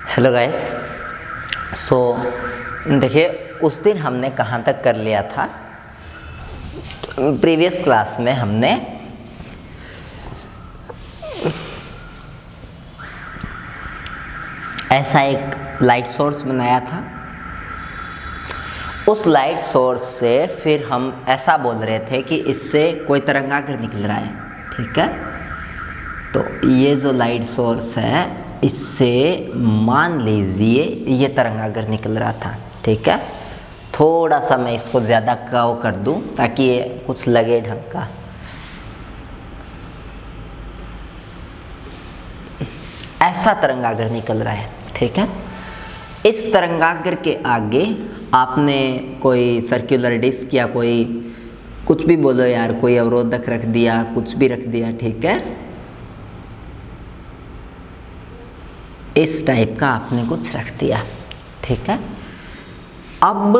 Hello guys. सो देखिए, उस दिन हमने कहाँ तक कर लिया था। प्रीवियस क्लास में हमने ऐसा एक लाइट सोर्स बनाया था। उस लाइट सोर्स से फिर हम ऐसा बोल रहे थे कि इससे कोई तरंगाग्र निकल रहा है, ठीक है। तो ये जो लाइट सोर्स है, इससे मान लीजिए ये तरंगाग्र निकल रहा था, ठीक है। थोड़ा सा मैं इसको ज़्यादा कर्व कर दूं ताकि ये कुछ लगे ढंग का। ऐसा तरंगाग्र निकल रहा है, ठीक है। इस तरंगाग्र के आगे आपने कोई सर्कुलर डिस्क या कोई कुछ भी बोलो यार, कोई अवरोधक रख दिया, कुछ भी रख दिया, ठीक है। इस टाइप का आपने कुछ रख दिया, ठीक है। अब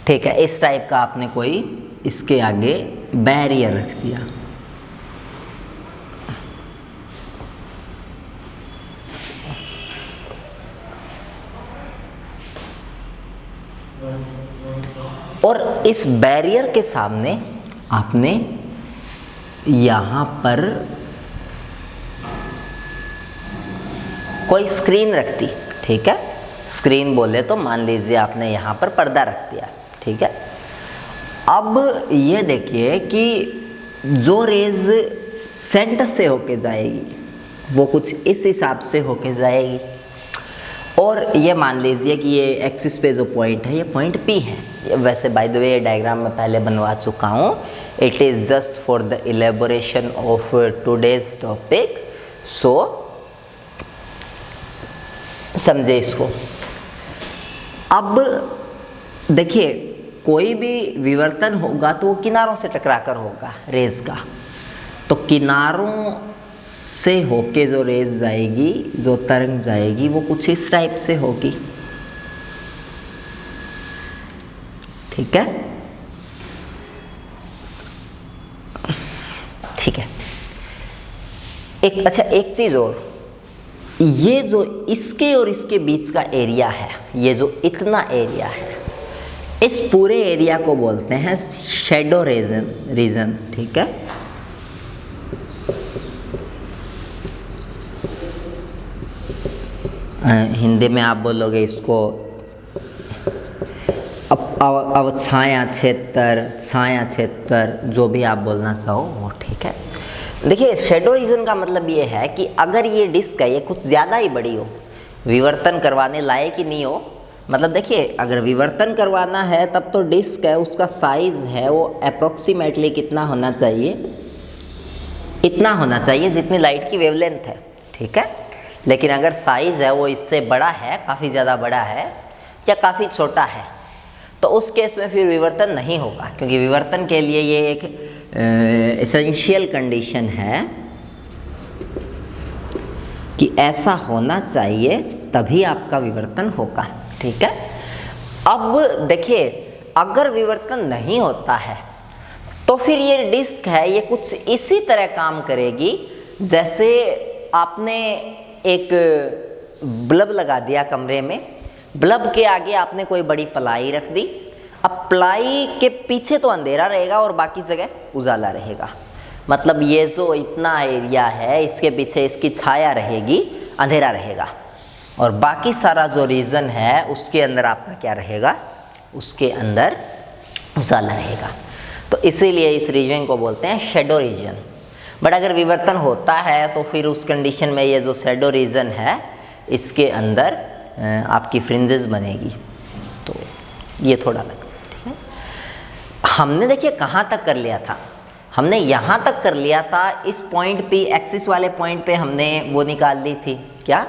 ठीक है, इस टाइप का आपने कोई इसके आगे बैरियर रख दिया। और इस बैरियर के सामने आपने यहाँ पर कोई स्क्रीन रख दी, ठीक है। स्क्रीन बोले तो मान लीजिए आपने यहाँ पर पर्दा रख दिया, ठीक है। अब ये देखिए कि जो रेज सेंटर से होके जाएगी वो कुछ इस हिसाब से होके जाएगी। और ये मान लीजिए कि ये एक्सिस पे जो पॉइंट है, ये पॉइंट P है। वैसे बाय द वे ये डायग्राम मैं पहले बनवा चुका हूँ। It is just for the elaboration of today's topic, so समझे इसको। अब देखिए, कोई भी विवर्तन होगा तो वो किनारों से टकरा कर होगा रेज का। तो किनारों से होके जो रेज जाएगी, जो तरंग जाएगी, वो कुछ इस टाइप से होगी, ठीक है। ठीक है। एक चीज और, ये जो इसके और इसके बीच का एरिया है, ये जो इतना एरिया है, इस पूरे एरिया को बोलते हैं शैडो रीजन, ठीक है। हिंदी में आप बोलोगे इसको अब छाया क्षेत्र, जो भी आप बोलना चाहो वो, ठीक है। देखिए, शैडो रीजन का मतलब ये है कि अगर ये डिस्क है, ये कुछ ज़्यादा ही बड़ी हो, विवर्तन करवाने लायक ही नहीं हो। मतलब देखिए, अगर विवर्तन करवाना है तब तो डिस्क है, उसका साइज है वो अप्रोक्सीमेटली कितना होना चाहिए, इतना होना चाहिए जितनी लाइट की वेवलेंथ है, ठीक है। लेकिन अगर साइज है वो इससे बड़ा है, काफ़ी ज़्यादा बड़ा है या काफ़ी छोटा है, तो उस केस में फिर विवर्तन नहीं होगा, क्योंकि विवर्तन के लिए ये एक एसेंशियल कंडीशन है कि ऐसा होना चाहिए, तभी आपका विवर्तन होगा, ठीक है। अब देखिए, अगर विवर्तन नहीं होता है तो फिर ये डिस्क है, ये कुछ इसी तरह काम करेगी जैसे आपने एक बल्ब लगा दिया कमरे में, बल्ब के आगे आपने कोई बड़ी प्लाई रख दी। अब प्लाई के पीछे तो अंधेरा रहेगा और बाकी जगह उजाला रहेगा। मतलब ये जो इतना एरिया है, इसके पीछे इसकी छाया रहेगी, अंधेरा रहेगा, और बाकी सारा जो रीजन है उसके अंदर आपका क्या रहेगा, उसके अंदर उजाला रहेगा। तो इसीलिए इस रीजन को बोलते हैं शैडो रीजन। बट अगर विवर्तन होता है तो फिर उस कंडीशन में ये जो शैडो रीजन है, इसके अंदर आपकी फ्रिंजेस बनेगी। तो ये थोड़ा अलग, ठीक है। हमने देखिए कहाँ तक कर लिया था, हमने यहाँ तक कर लिया था। इस पॉइंट पे, एक्सिस वाले पॉइंट पे हमने वो निकाल ली थी क्या,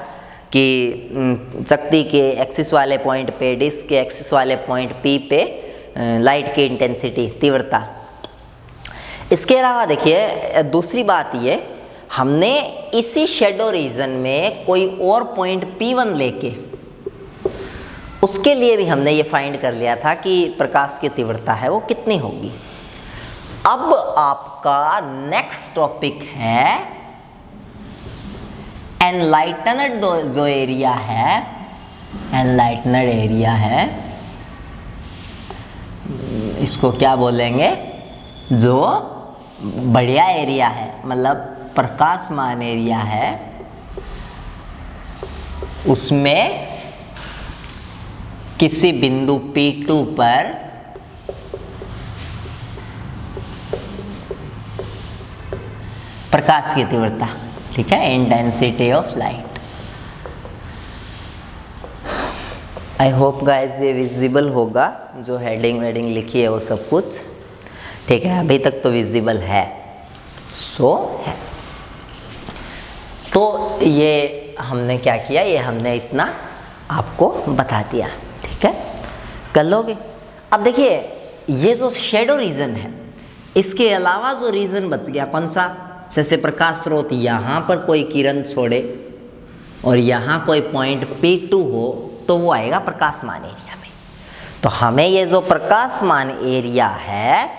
कि शक्ति के एक्सिस वाले पॉइंट पे, डिस्क के एक्सिस वाले पॉइंट P पे लाइट की इंटेंसिटी, तीव्रता। इसके अलावा देखिए, दूसरी बात ये, हमने इसी शैडो रीजन में कोई और पॉइंट P1 लेके उसके लिए भी हमने ये फाइंड कर लिया था कि प्रकाश की तीव्रता है वो कितनी होगी। अब आपका नेक्स्ट टॉपिक है एनलाइटनड जो एरिया है, एनलाइटनड एरिया है, इसको क्या बोलेंगे, जो बढ़िया एरिया है, मतलब प्रकाशमान एरिया है, उसमें किसी बिंदु P2 पर प्रकाश की तीव्रता, ठीक है, intensity of light. I hope guys ये विजिबल होगा, जो हेडिंग वेडिंग लिखी है वो सब कुछ, ठीक है, अभी तक तो विजिबल है, सो है। तो ये हमने क्या किया, ये हमने इतना आपको बता दिया, ठीक है, कर लोगे। अब देखिए ये जो शेडो रीजन है, इसके अलावा जो रीजन बच गया कौन सा, जैसे प्रकाश स्रोत यहाँ पर कोई किरण छोड़े और यहाँ कोई पॉइंट P2 हो, तो वो आएगा प्रकाशमान एरिया में। तो हमें ये जो प्रकाशमान एरिया है,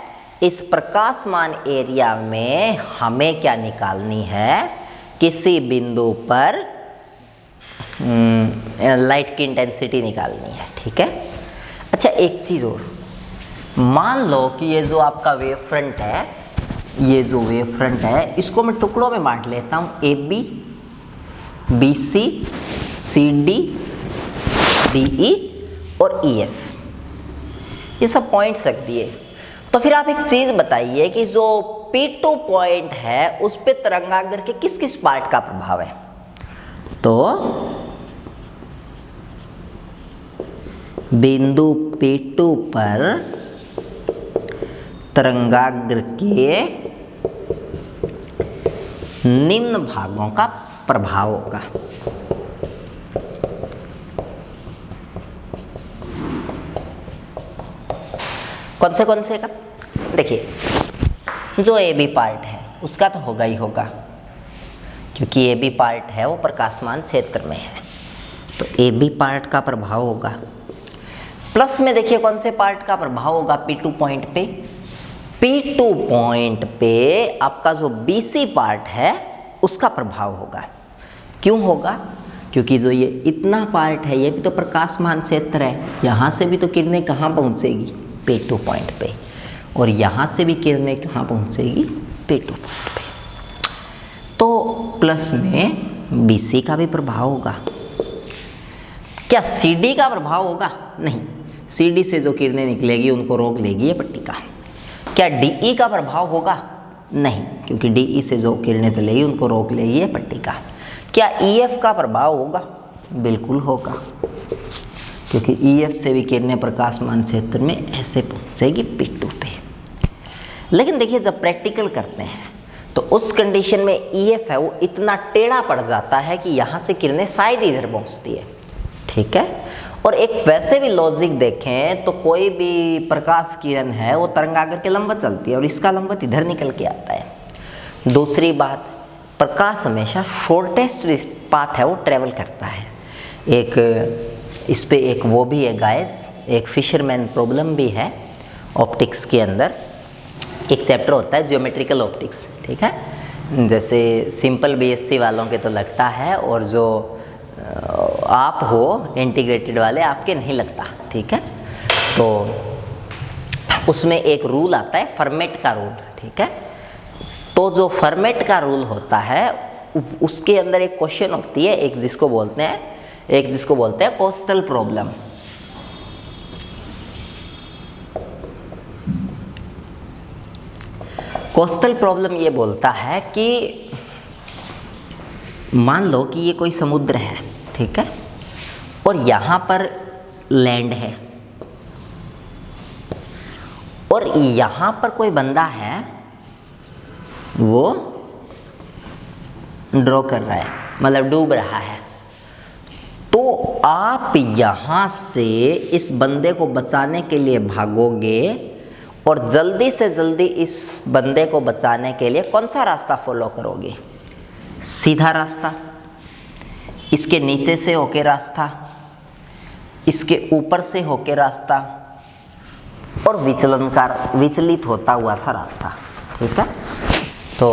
इस प्रकाशमान एरिया में हमें क्या निकालनी है, किसी बिंदु पर लाइट की इंटेंसिटी निकालनी है, ठीक है। अच्छा एक चीज़ और, मान लो कि ये जो आपका वेव फ्रंट है, ये जो वेव फ्रंट है, इसको मैं टुकड़ों में बांट लेता हूँ, AB, BC, CD, DE और EF, ये सब पॉइंट्स रख दिए। तो फिर आप एक चीज़ बताइए कि जो P2 पॉइंट है उस पे तरंगाग्र के किस किस पार्ट का प्रभाव है। तो बिंदु P2 पर तरंगाग्र के निम्न भागों का प्रभाव होगा। कौन से का, देखिए जो AB पार्ट है उसका तो होगा ही होगा, क्योंकि AB पार्ट है वो प्रकाशमान क्षेत्र में है, तो AB पार्ट का प्रभाव होगा। प्लस में देखिए कौन से पार्ट का प्रभाव होगा P2 पॉइंट पे, P2 पॉइंट पे आपका जो BC पार्ट है उसका प्रभाव होगा। क्यों होगा, क्योंकि जो ये इतना पार्ट है ये भी तो प्रकाशमान क्षेत्र है, यहाँ से भी तो किरणें कहाँ पहुँचेगी, P2 पॉइंट पे, और यहाँ से भी किरणें कहाँ पहुँचेगी, P2 पॉइंट पे। तो प्लस में BC का भी प्रभाव होगा। क्या CD का प्रभाव होगा, नहीं, CD से जो किरणें निकलेगी उनको रोक लेगी ये पट्टिका। क्या DE का प्रभाव होगा, नहीं, क्योंकि DE से जो किरणें चलेगी उनको रोक लेगी ये पट्टिका। क्या EF का प्रभाव होगा, बिल्कुल होगा, क्योंकि EF से भी किरणें प्रकाशमान क्षेत्र में ऐसे पहुंचेगी P2 पे। लेकिन देखिए जब प्रैक्टिकल करते हैं तो उस कंडीशन में EF है वो इतना टेढ़ा पड़ जाता है कि यहाँ से किरणें शायद इधर पहुँचती है, ठीक है। और एक वैसे भी लॉजिक देखें तो कोई भी प्रकाश किरण है वो तरंगाग्र के लंबवत चलती है और इसका लंबवत इधर निकल के आता है। दूसरी बात, प्रकाश हमेशा शॉर्टेस्ट पाथ है वो ट्रेवल करता है। एक इस पे एक वो भी है गाइस, एक फिशरमैन प्रॉब्लम भी है ऑप्टिक्स के अंदर, एक चैप्टर होता है ज्योमेट्रिकल ऑप्टिक्स, ठीक है। जैसे सिंपल BSc वालों के तो लगता है, और जो आप हो इंटीग्रेटेड वाले आपके नहीं लगता, ठीक है। तो उसमें एक रूल आता है फर्मेट का रूल, ठीक है। तो जो फर्मेट का रूल होता है उसके अंदर एक क्वेश्चन होती है, एक जिसको बोलते हैं कोस्टल प्रॉब्लम। कोस्टल प्रॉब्लम ये बोलता है कि मान लो कि ये कोई समुद्र है, ठीक है, और यहाँ पर लैंड है, और यहाँ पर कोई बंदा है वो ड्रॉ कर रहा है, मतलब डूब रहा है। तो आप यहाँ से इस बंदे को बचाने के लिए भागोगे और जल्दी से जल्दी इस बंदे को बचाने के लिए कौन सा रास्ता फॉलो करोगे, सीधा रास्ता, इसके नीचे से होके रास्ता, इसके ऊपर से होके रास्ता, और विचलित होता हुआ सा रास्ता, ठीक है। तो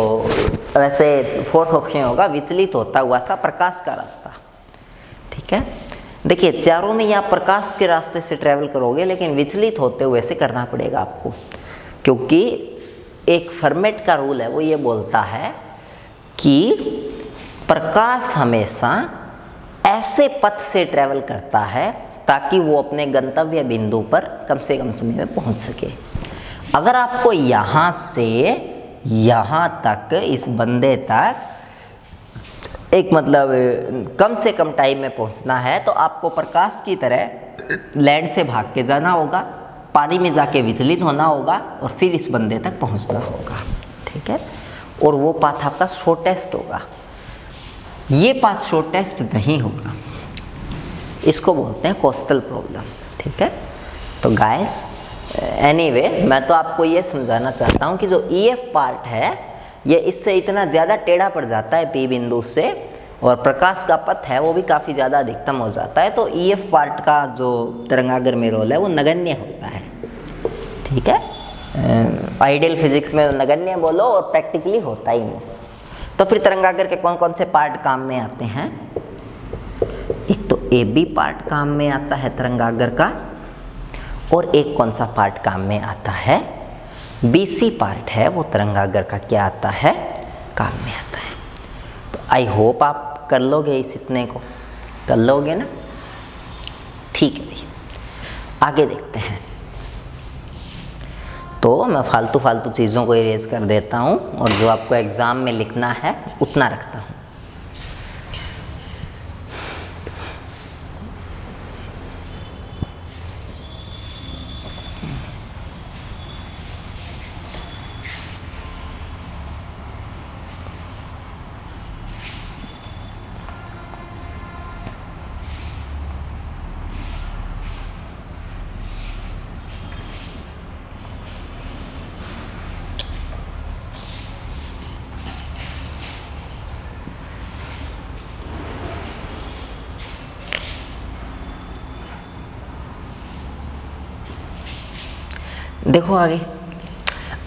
वैसे फोर्थ ऑप्शन होगा विचलित होता हुआ सा प्रकाश का रास्ता, ठीक है। देखिए चारों में या प्रकाश के रास्ते से ट्रेवल करोगे, लेकिन विचलित होते हुए से करना पड़ेगा आपको, क्योंकि एक फर्मेट का रूल है, वो ये बोलता है कि प्रकाश हमेशा ऐसे पथ से ट्रेवल करता है ताकि वो अपने गंतव्य बिंदु पर कम से कम समय में पहुंच सके। अगर आपको यहाँ से यहाँ तक, इस बंदे तक एक मतलब कम से कम टाइम में पहुंचना है, तो आपको प्रकाश की तरह लैंड से भाग के जाना होगा, पानी में जाके विचलित होना होगा और फिर इस बंदे तक पहुंचना होगा, ठीक है। और वो पाथ आपका शॉर्टेस्ट होगा। ये पाथ शॉर्टेस्ट नहीं होगा, इसको बोलते हैं कोस्टल प्रॉब्लम, ठीक है। तो गाइस एनीवे मैं तो आपको ये समझाना चाहता हूँ कि जो EF पार्ट है ये इससे इतना ज़्यादा टेढ़ा पड़ जाता है P बिंदु से, और प्रकाश का पथ है वो भी काफ़ी ज़्यादा अधिकतम हो जाता है। तो EF पार्ट का जो तरंगागर में रोल है वो नगण्य होता है, ठीक है। आइडियल फिजिक्स में नगण्य बोलो और प्रैक्टिकली होता ही नहीं। तो फिर तरंगागर के कौन कौन से पार्ट काम में आते हैं? एक तो AB पार्ट काम में आता है तरंगागर का, और एक कौन सा पार्ट काम में आता है? BC पार्ट है वो तरंगागर का क्या आता है? काम में आता है। तो आई होप आप कर लोगे इस इतने को, कर लोगे ना? ठीक है भैया, आगे देखते हैं। तो मैं फालतू चीज़ों को इरेज कर देता हूँ और जो आपको एग्ज़ाम में लिखना है उतना रखता हूँ। देखो आगे।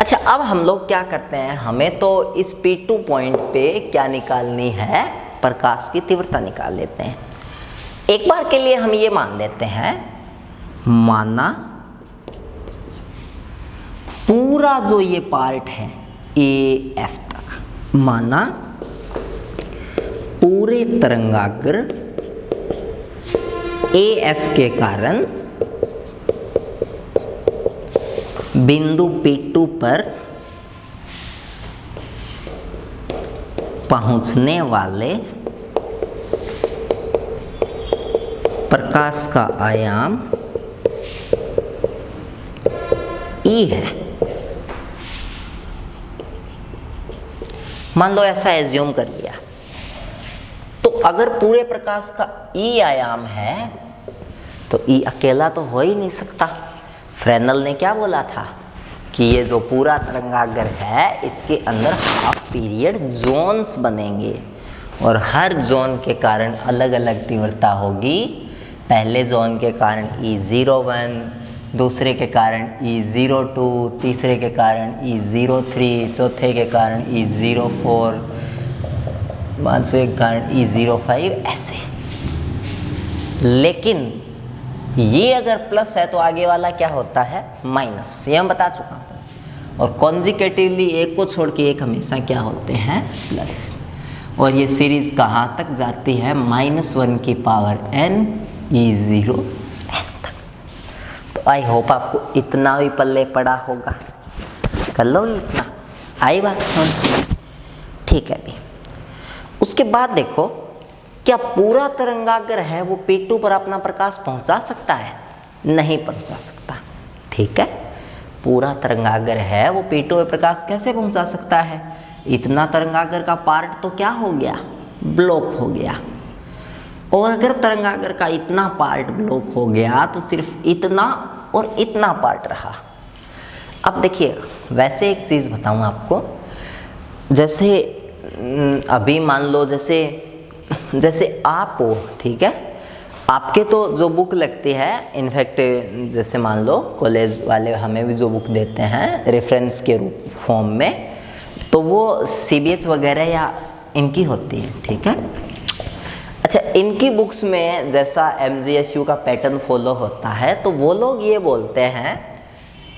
अच्छा अब हम लोग क्या करते हैं, हमें तो इस P2 पॉइंट पे क्या निकालनी है? प्रकाश की तीव्रता निकाल लेते हैं। एक बार के लिए हम ये मान लेते हैं, माना पूरा जो ये पार्ट है AF तक, माना पूरे तरंगाग्र AF के कारण बिंदु P2 पर पहुंचने वाले प्रकाश का आयाम E है। मान लो ऐसा एज्यूम कर लिया। तो अगर पूरे प्रकाश का E आयाम है तो E अकेला तो हो ही नहीं सकता। फ्रेनल ने क्या बोला था कि ये जो पूरा तरंगाग्र है इसके अंदर हाफ पीरियड जोन्स बनेंगे और हर जोन के कारण अलग अलग तीव्रता होगी। पहले जोन के कारण E01, दूसरे के कारण E02, तीसरे के कारण E03, चौथे के कारण E04, पांचवें के कारण E05, ऐसे। लेकिन ये अगर प्लस है तो आगे वाला क्या होता है? माइनस। ये हम बता चुका हूँ। और कॉन्जिकेटिवली एक को छोड़ के एक हमेशा क्या होते हैं? प्लस। और ये सीरीज कहाँ तक जाती है? -1 की पावर n E0 n तक। तो आई होप आपको इतना भी पल्ले पड़ा होगा। कर लो इतना, आई बात समझ में? ठीक है भी। उसके बाद देखो, क्या पूरा तरंगाग्र है वो P2 पर अपना प्रकाश पहुंचा सकता है? नहीं पहुंचा सकता, ठीक है। पूरा तरंगाग्र है वो P2 पर प्रकाश कैसे पहुंचा सकता है? इतना तरंगाग्र का पार्ट तो क्या हो गया? ब्लॉक हो गया। और अगर तरंगाग्र का इतना पार्ट ब्लॉक हो गया तो सिर्फ इतना और इतना पार्ट रहा। अब देखिए, वैसे एक चीज़ बताऊँ आपको, जैसे अभी मान लो जैसे आप हो, ठीक है, आपके तो जो बुक लगती है, इनफैक्ट जैसे मान लो कॉलेज वाले हमें भी जो बुक देते हैं रेफरेंस के रूप फॉर्म में, तो वो CBH वगैरह या इनकी होती है, ठीक है। अच्छा, इनकी बुक्स में जैसा MGSU का पैटर्न फॉलो होता है, तो वो लोग ये बोलते हैं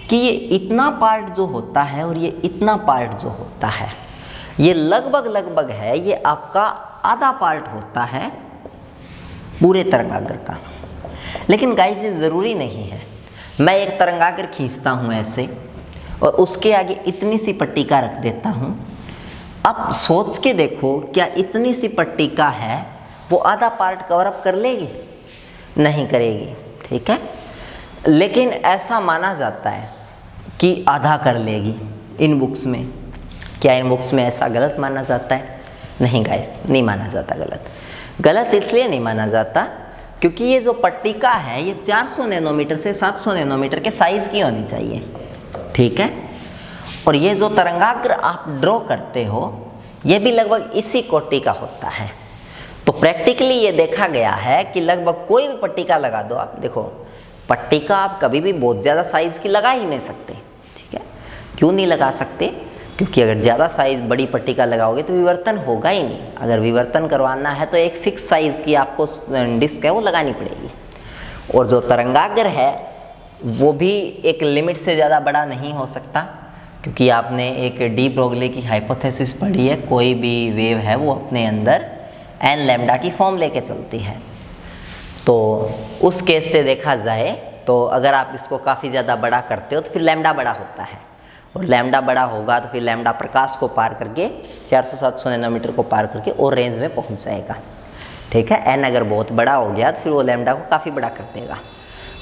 कि ये इतना पार्ट जो होता है और ये इतना पार्ट जो होता है, ये लगभग है, ये आपका आधा पार्ट होता है पूरे तरंगाग्र का। लेकिन गाइस ये ज़रूरी नहीं है। मैं एक तरंगाग्र खींचता हूँ ऐसे और उसके आगे इतनी सी पट्टिका रख देता हूँ। अब सोच के देखो, क्या इतनी सी पट्टिका है वो आधा पार्ट कवर अप कर लेगी? नहीं करेगी, ठीक है। लेकिन ऐसा माना जाता है कि आधा कर लेगी इन बुक्स में। क्या इन बुक्स में ऐसा गलत माना जाता है? नहीं गाइस, नहीं माना जाता गलत इसलिए नहीं माना जाता क्योंकि ये जो पट्टिका है ये 400 नैनोमीटर से 700 नैनोमीटर के साइज़ की होनी चाहिए, ठीक है। और ये जो तरंगाग्र आप ड्रॉ करते हो ये भी लगभग इसी कोटि का होता है। तो प्रैक्टिकली ये देखा गया है कि लगभग कोई भी पट्टिका लगा दो आप, देखो पट्टिका आप कभी भी बहुत ज़्यादा साइज़ की लगा ही नहीं सकते, ठीक है। क्यों नहीं लगा सकते? क्योंकि अगर ज़्यादा साइज़ बड़ी पट्टिका लगाओगे तो विवर्तन होगा ही नहीं। अगर विवर्तन करवाना है तो एक फिक्स साइज़ की आपको डिस्क है वो लगानी पड़ेगी। और जो तरंगाग्र है वो भी एक लिमिट से ज़्यादा बड़ा नहीं हो सकता, क्योंकि आपने एक डी ब्रोगली की हाइपोथेसिस पढ़ी है, कोई भी वेव है वो अपने अंदर n लैम्डा की फॉर्म लेके चलती है। तो उस केस से देखा जाए तो अगर आप इसको काफ़ी ज़्यादा बड़ा करते हो तो फिर लैम्डा बड़ा होता है, और लैम्डा बड़ा होगा तो फिर लैम्डा प्रकाश को पार करके 400-700 नैनोमीटर को पार करके और रेंज में पहुंच जाएगा, ठीक है। n अगर बहुत बड़ा हो गया तो फिर वो लैम्डा को काफ़ी बड़ा कर देगा।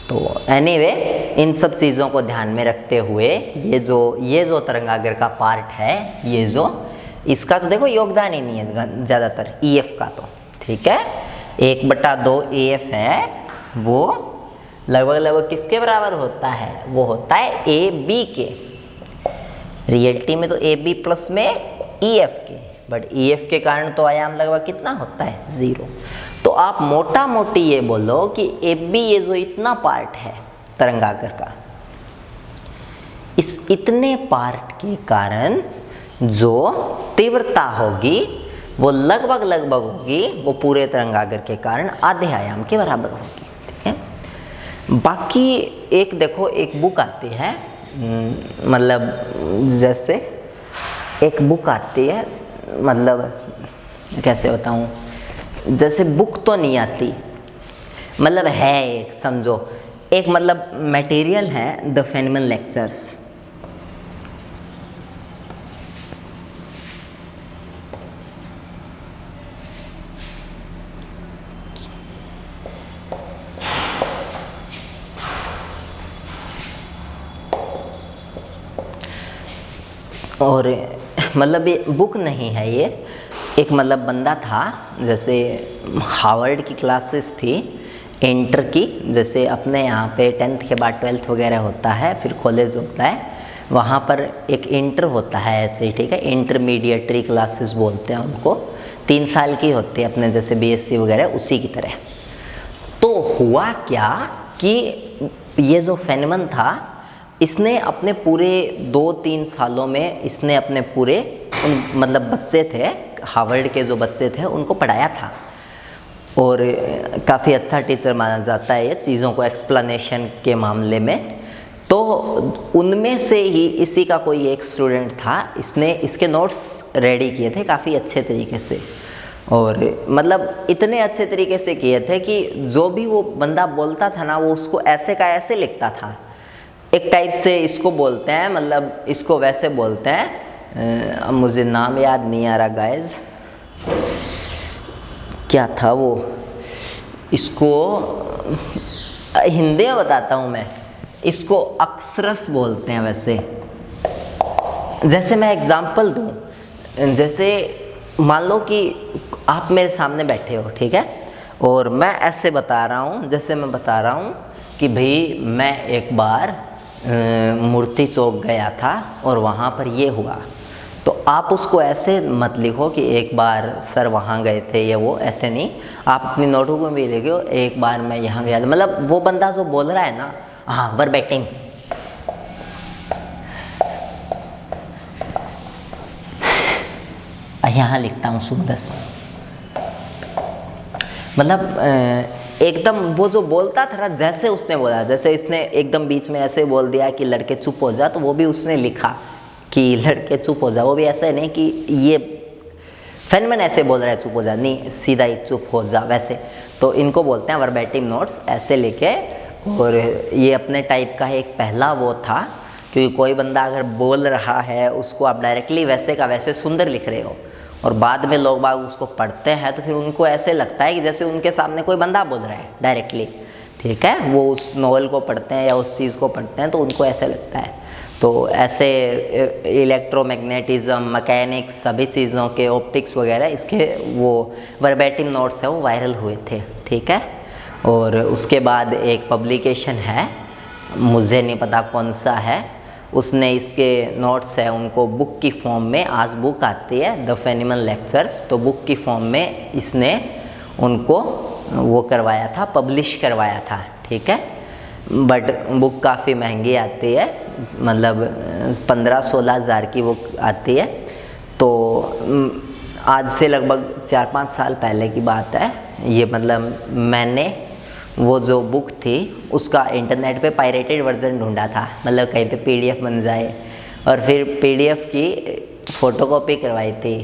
तो एनीवे इन सब चीज़ों को ध्यान में रखते हुए ये जो तरंगाग्र का पार्ट है, ये जो इसका तो देखो योगदान ही नहीं है ज़्यादातर EF का, तो ठीक है 1/2 AF है, वो लगभग किसके बराबर होता है? वो होता है AB के। रियलिटी में तो AB प्लस में EF के, बट EF के कारण तो आयाम लगभग कितना होता है? 0। तो आप मोटा मोटी ये बोलो कि AB ये जो इतना पार्ट है तरंगाग्र का, इस इतने पार्ट के कारण जो तीव्रता होगी वो लगभग होगी वो पूरे तरंगाग्र के कारण आधे आयाम के बराबर होगी, ठीक है। बाकी एक देखो एक बुक आती है, मतलब जैसे एक बुक आती है, मतलब कैसे बताऊं, जैसे बुक तो नहीं आती, मतलब है एक, समझो एक मतलब मटेरियल है द फेनमैन लेक्चर्स। और मतलब ये बुक नहीं है, ये एक मतलब बंदा था, जैसे हार्वर्ड की क्लासेस थी इंटर की, जैसे अपने यहाँ पे 10th के बाद 12th वगैरह होता है, फिर कॉलेज होता है, वहाँ पर एक इंटर होता है ऐसे, ठीक है। इंटरमीडिएटरी क्लासेस बोलते हैं उनको, 3 साल की होती है अपने जैसे BSc वगैरह उसी की तरह। तो हुआ क्या कि ये जो फेनमैन था इसने अपने पूरे 2-3 सालों में इसने अपने पूरे मतलब बच्चे थे हार्वर्ड के जो बच्चे थे उनको पढ़ाया था, और काफ़ी अच्छा टीचर माना जाता है ये चीज़ों को एक्सप्लेनेशन के मामले में। तो उनमें से ही इसी का कोई एक स्टूडेंट था, इसने इसके नोट्स रेडी किए थे काफ़ी अच्छे तरीके से, और मतलब इतने अच्छे तरीके से किए थे कि जो भी वो बंदा बोलता था ना वो उसको ऐसे का ऐसे लिखता था। एक टाइप से इसको बोलते हैं, मतलब इसको वैसे बोलते हैं, अब मुझे नाम याद नहीं आ रहा गाइज, क्या था वो, इसको हिंदी में बताता हूँ मैं, इसको अक्षरस बोलते हैं वैसे। जैसे मैं एग्जांपल दूँ, जैसे मान लो कि आप मेरे सामने बैठे हो, ठीक है, और मैं ऐसे बता रहा हूँ, जैसे मैं बता रहा हूँ कि भाई मैं एक बार मूर्ति चौक गया था और वहाँ पर ये हुआ, तो आप उसको ऐसे मत लिखो कि एक बार सर वहाँ गए थे या वो, ऐसे नहीं। आप अपनी नोटबुक में भी लिखो एक बार मैं यहाँ गया था, मतलब वो बंदा जो बोल रहा है ना, हाँ वर्बैटिम। यहाँ लिखता हूँ सुंदर सा, मतलब एकदम वो जो बोलता था ना जैसे उसने बोला, जैसे इसने एकदम बीच में ऐसे बोल दिया कि लड़के चुप हो जा, तो वो भी उसने लिखा कि लड़के चुप हो जा। वो भी ऐसे नहीं कि ये फेनमैन ऐसे बोल रहा है चुप हो जा, नहीं सीधा ही चुप हो जा वैसे। तो इनको बोलते हैं वर्बैटिम नोट्स, ऐसे लिखे। और ये अपने टाइप का एक पहला वो था, क्योंकि कोई बंदा अगर बोल रहा है उसको आप डायरेक्टली वैसे का वैसे सुंदर लिख रहे हो, और बाद में लोग बाग उसको पढ़ते हैं तो फिर उनको ऐसे लगता है कि जैसे उनके सामने कोई बंदा बोल रहा है डायरेक्टली, ठीक है। वो उस नॉवल को पढ़ते हैं या उस चीज़ को पढ़ते हैं तो उनको ऐसे लगता है। तो ऐसे इलेक्ट्रोमैग्नेटिज्म, मैकेनिक्स, सभी चीज़ों के ऑप्टिक्स वगैरह इसके वो वर्बैटिम नोट्स है वो वायरल हुए थे, ठीक है। और उसके बाद एक पब्लिकेशन है, मुझे नहीं पता कौन सा है, उसने इसके नोट्स है उनको बुक की फॉर्म में, आज बुक आती है द फेनिमन लेक्चर्स, तो बुक की फॉर्म में इसने उनको वो करवाया था, पब्लिश करवाया था, ठीक है। बट बुक काफ़ी महंगी आती है, मतलब 15-16 हज़ार की बुक आती है। तो आज से लगभग 4-5 साल पहले की बात है ये, मतलब मैंने वो जो बुक थी उसका इंटरनेट पे पायरेटेड वर्जन ढूंढा था, मतलब कहीं पे पीडीएफ बन जाए, और फिर पीडीएफ की फ़ोटोकॉपी करवाई थी।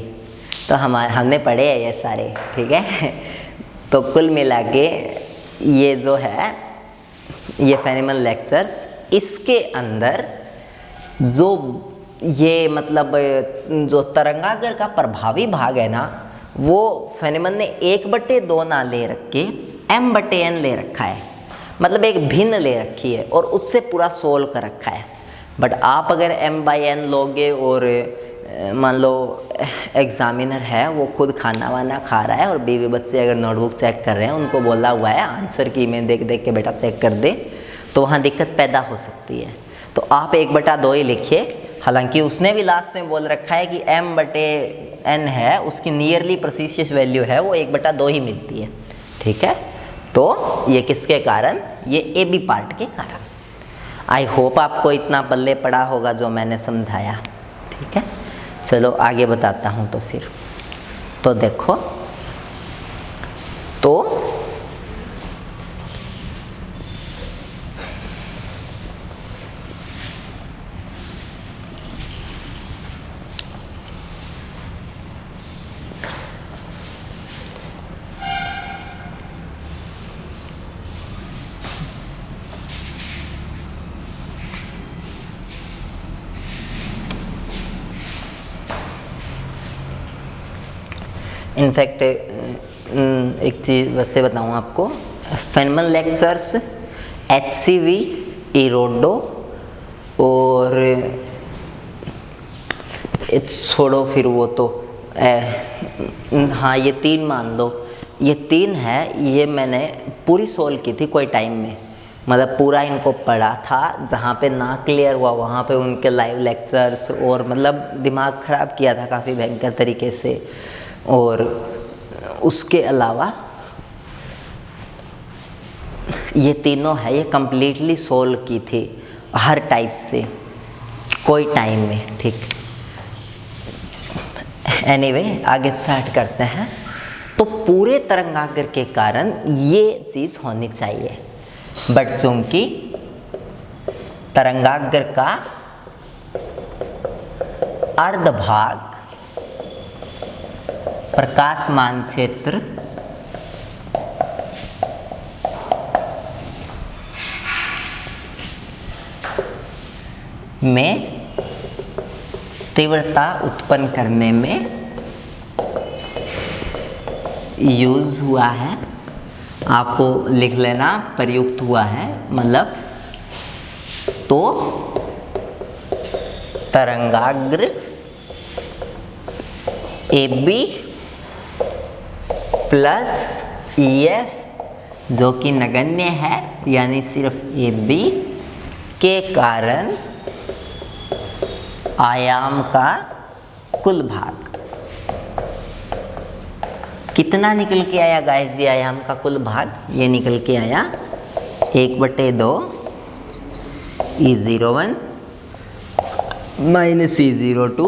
तो हमने पढ़े हैं ये सारे, ठीक है। तो कुल मिला के ये जो है ये फेनिमन लेक्चर्स, इसके अंदर जो ये मतलब जो तरंगागर का प्रभावी भाग है ना, वो फेनिमन ने 1/2 ना ले रख के m/n ले रखा है, मतलब एक भिन्न ले रखी है और उससे पूरा सोल्व कर रखा है। बट आप अगर m/n लोगे और मान लो एग्जामिनर है वो खुद खाना वाना खा रहा है और बीवी बच्चे अगर नोटबुक चेक कर रहे हैं, उनको बोला हुआ है आंसर की में देख देख के बेटा चेक कर दे, तो वहाँ दिक्कत पैदा हो सकती है। तो आप 1/2 ही लिखिए। हालांकि उसने भी लास्ट में बोल रखा है कि m/n है, उसकी नियरली प्रेसिशियस वैल्यू है वो 1/2 ही मिलती है, ठीक है। तो ये किसके कारण, ये ए बी पार्ट के कारण। आई होप आपको इतना पल्ले पड़ा होगा जो मैंने समझाया, ठीक है। चलो आगे बताता हूँ। तो फिर तो देखो, तो इनफैक्ट एक चीज़ वैसे बताऊँ आपको, फेनिमन लेक्चर्स, HCV, इरोडो और छोड़ो फिर वो तो हाँ ये 3 मान लो, ये 3 है। ये मैंने पूरी सोल्व की थी कोई टाइम में, मतलब पूरा इनको पढ़ा था। जहाँ पे ना क्लियर हुआ वहाँ पे उनके लाइव लेक्चर्स, और मतलब दिमाग ख़राब किया था काफ़ी भयंकर तरीके से। और उसके अलावा ये तीनों है, ये कम्प्लीटली सोल्व की थी हर टाइप से कोई टाइम में, ठीक। एनीवे आगे स्टार्ट करते हैं। तो पूरे तरंगाग्र के कारण ये चीज़ होनी चाहिए, बट चूंकि तरंगाग्र का अर्धभाग प्रकाशमान क्षेत्र में तीव्रता उत्पन्न करने में यूज हुआ है, आपको लिख लेना प्रयुक्त हुआ है, मतलब तो तरंगाग्र AB प्लस EF जो कि नगण्य है, यानी सिर्फ AB के कारण आयाम का कुल भाग कितना निकल के आया गाइस जी? आयाम का कुल भाग ये निकल के आया 1/2 E01 minus E02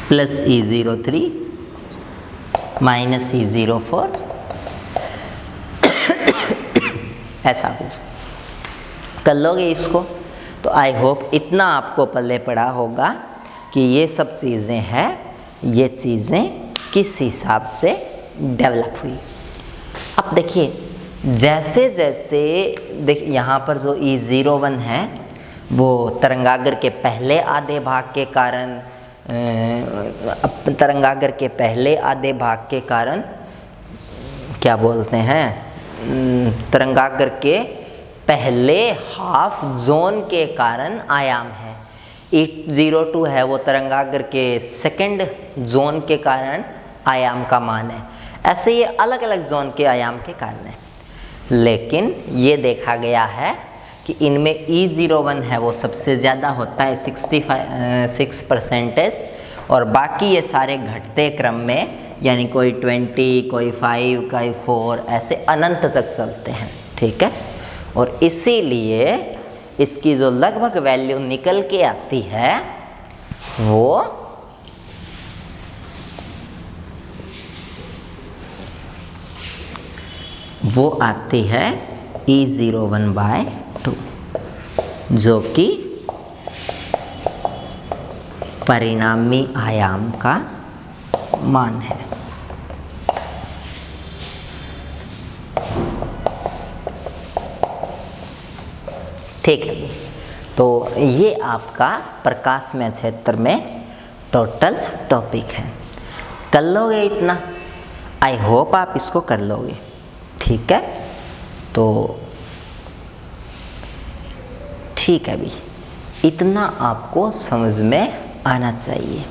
plus E03 minus E04 ऐसा कुछ कर लोगे इसको। तो आई होप इतना आपको पल्ले पड़ा होगा कि ये सब चीज़ें हैं, ये चीज़ें किस हिसाब से डेवलप हुई। अब देखिए जैसे जैसे यहाँ पर जो E01 है वो तरंगाग्र के पहले आधे भाग के कारण क्या बोलते हैं, तरंगाग्र के पहले हाफ जोन के कारण आयाम है। E02 है वो तरंगाग्र के सेकंड जोन के कारण आयाम का मान है। ऐसे ये अलग अलग जोन के आयाम के कारण है, लेकिन ये देखा गया है कि इनमें E01 है वो सबसे ज़्यादा होता है 66%, और बाकी ये सारे घटते क्रम में, यानी कोई 20, कोई 5, कोई 4 ऐसे अनंत तक चलते हैं, ठीक है। और इसीलिए इसकी जो लगभग वैल्यू निकल के आती है वो आती है E01/2, जो कि परिणामी आयाम का मान है। ठीक है, तो ये आपका प्रकाशमय क्षेत्र में टोटल टॉपिक है। कर लोगे इतना? आई होप आप इसको कर लोगे, ठीक है। तो ठीक है भी, इतना आपको समझ में आना चाहिए।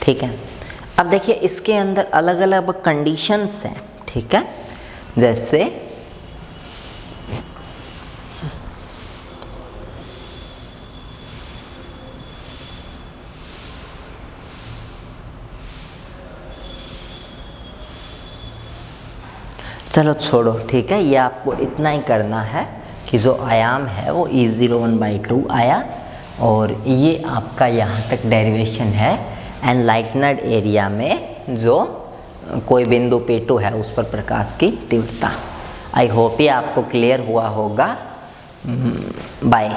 ठीक है, अब देखिए इसके अंदर अलग अलग कंडीशंस हैं, ठीक है। जैसे चलो छोड़ो, ठीक है, ये आपको इतना ही करना है कि जो आयाम है वो E01/2 आया, और ये आपका यहाँ तक डेरिवेशन है एनलाइटनड एरिया में जो कोई बिंदु P2 है उस पर प्रकाश की तीव्रता। आई होप ये आपको क्लियर हुआ होगा। बाय।